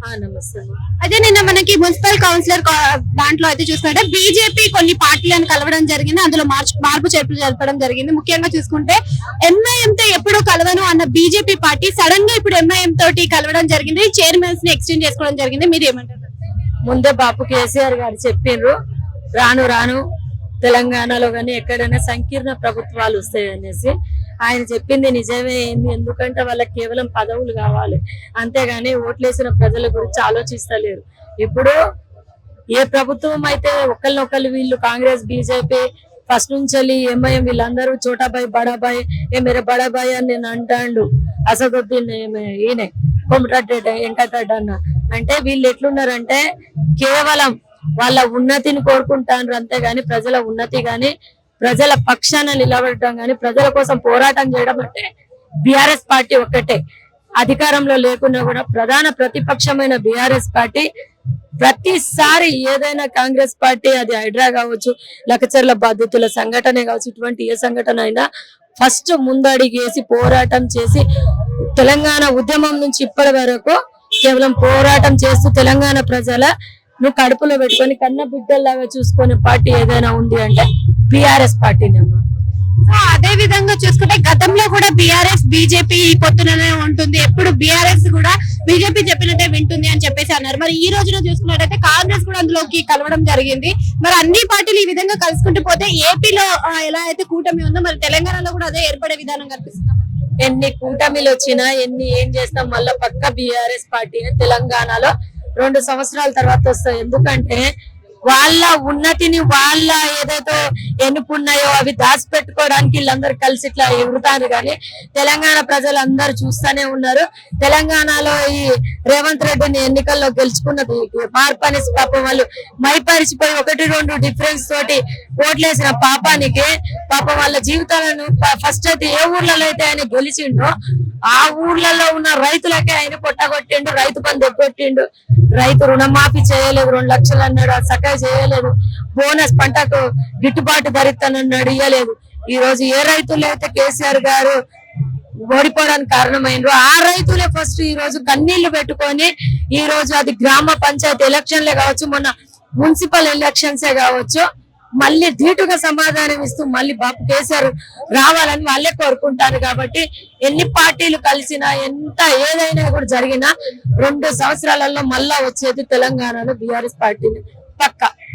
నమస్తే. అదే నిన్న మనకి మున్సిపల్ కౌన్సిలర్ దాంట్లో అయితే చూసుకుంటే బీజేపీ కొన్ని పార్టీలను కలవడం జరిగింది. అందులో మార్పు చేర్పులు జరపడం జరిగింది. ముఖ్యంగా చూసుకుంటే ఎంఐఎం తో ఎప్పుడు కలవను అన్న బీజేపీ పార్టీ సడన్ గా ఇప్పుడు ఎంఐఎం తోటి కలవడం జరిగింది. చైర్మన్స్ ని ఎక్స్టెండ్ చేసుకోవడం జరిగింది. మీరు ఏమంటారు? ముందే బాపు కేసీఆర్ గారు చెప్పిండ్రు, రాను రాను తెలంగాణలో గానీ ఎక్కడైనా సంకీర్ణ ప్రభుత్వాలు వస్తాయనేసి. ఆయన చెప్పింది నిజమే. ఎందుకంటే వాళ్ళకి కేవలం పదవులు కావాలి, అంతేగాని ఓట్లేసిన ప్రజల గురించి ఆలోచిస్తలేరు. ఇప్పుడు ఏ ప్రభుత్వం అయితే ఒకళ్ళనొకళ్ళు వీళ్ళు కాంగ్రెస్ బీజేపీ ఫస్ట్ నుంచి ఎంఐఎం వీళ్ళందరూ చోటాబాయ్ బడాబాయ్ మేరే బడాబాయ్ అని నేను అంటాండు. అసదుద్దీన్ ఈయన కొమటడ్డ వెంకటడ్డ అన్న అంటే వీళ్ళు ఎట్లున్నారంటే కేవలం వాళ్ళ ఉన్నతిని కోరుకుంటారు, అంతేగాని ప్రజల ఉన్నతి గాని ప్రజల పక్షాన నిలబడటం గాని ప్రజల కోసం పోరాటం చేయడం అంటే బీఆర్ఎస్ పార్టీ ఒక్కటే. అధికారంలో లేకున్నా కూడా ప్రధాన ప్రతిపక్షమైన బీఆర్ఎస్ పార్టీ ప్రతిసారి ఏదైనా కాంగ్రెస్ పార్టీ అది హైడ్రా కావచ్చు, లకచర్ల బాధితుల సంఘటన కావచ్చు, ఇటువంటి ఏ సంఘటన అయినా ఫస్ట్ ముందడిగేసి పోరాటం చేసి తెలంగాణ ఉద్యమం నుంచి ఇప్పటి వరకు కేవలం పోరాటం చేస్తూ తెలంగాణ ప్రజల నువ్వు కడుపులో పెట్టుకొని కన్న బిడ్డల్లాగా చూసుకునే పార్టీ ఏదైనా ఉంది అంటే బీఆర్ఎస్ పార్టీనేమో. అదే విధంగా చూసుకుంటే గతంలో కూడా బీఆర్ఎస్ బీజేపీ పొత్తులోనే ఉంటుంది. ఎప్పుడు బీఆర్ఎస్ కూడా బీజేపీ చెప్పినట్టే వింటుంది అని చెప్పేసి అన్నారు. మరి ఈ రోజున చూసుకున్నట్టయితే కాంగ్రెస్ కూడా అందులోకి కలవడం జరిగింది. మరి అన్ని పార్టీలు ఈ విధంగా కలుసుకుంటూ పోతే ఏపీలో ఎలా అయితే కూటమి ఉందో మరి తెలంగాణలో కూడా అదే ఏర్పడే విధానం కనిపిస్తుంది. ఎన్ని కూటమిలు వచ్చినా ఏం చేస్తాం మళ్ళా పక్క బీఆర్ఎస్ పార్టీని తెలంగాణలో 2 సంవత్సరాల తర్వాత వస్తాయి. ఎందుకంటే వాళ్ళ ఉన్నతిని వాళ్ళ ఏదైతే ఎన్నుకున్నాయో అవి దాచిపెట్టుకోవడానికి వీళ్ళందరూ కలిసి ఇట్లా ఎగురుతారు. కానీ తెలంగాణ ప్రజలందరూ చూస్తూనే ఉన్నారు. తెలంగాణలో ఈ రేవంత్ రెడ్డిని ఎన్నికల్లో గెలుచుకున్నది మార్పని పాపం వాళ్ళు మైపరిచిపోయి 1-2 డిఫరెన్స్ తోటి ఓట్లేసిన పాపానికి పాపం వాళ్ళ జీవితాలను ఫస్ట్ అయితే ఏ ఊర్లలో అయితే ఆయన గెలిచిండో ఆ ఊర్లలో ఉన్న రైతులకే ఆయన పొట్టగొట్టిండు, రైతు బంధు ఎగ్గొట్టిండు, రైతు రుణమాఫీ చేయలేదు, 2 లక్షలు అన్నాడు, అది సకాయ చేయలేదు, బోనస్ పంటకు గిట్టుబాటు ధరిస్తానన్నాడు, ఇయ్యలేదు. ఈ రోజు ఏ రైతులు అయితే కేసీఆర్ గారు ఓడిపోవడానికి కారణమైనరు ఆ రైతులే ఫస్ట్ ఈ రోజు కన్నీళ్లు పెట్టుకొని ఈ రోజు అది గ్రామ పంచాయతీ ఎలక్షన్లే కావచ్చు, మొన్న మున్సిపల్ ఎలక్షన్సే కావచ్చు, మళ్ళీ ధీటుగా సమాధానం ఇస్తూ మళ్ళీ బాపు కేసీఆర్ రావాలని వాళ్ళే కోరుకుంటారు. కాబట్టి ఎన్ని పార్టీలు కలిసినా ఎంత ఏదైనా కూడా జరిగినా 2 సంవత్సరాలలో మళ్ళా వచ్చేది తెలంగాణలో బీఆర్ఎస్ పార్టీని పక్కా.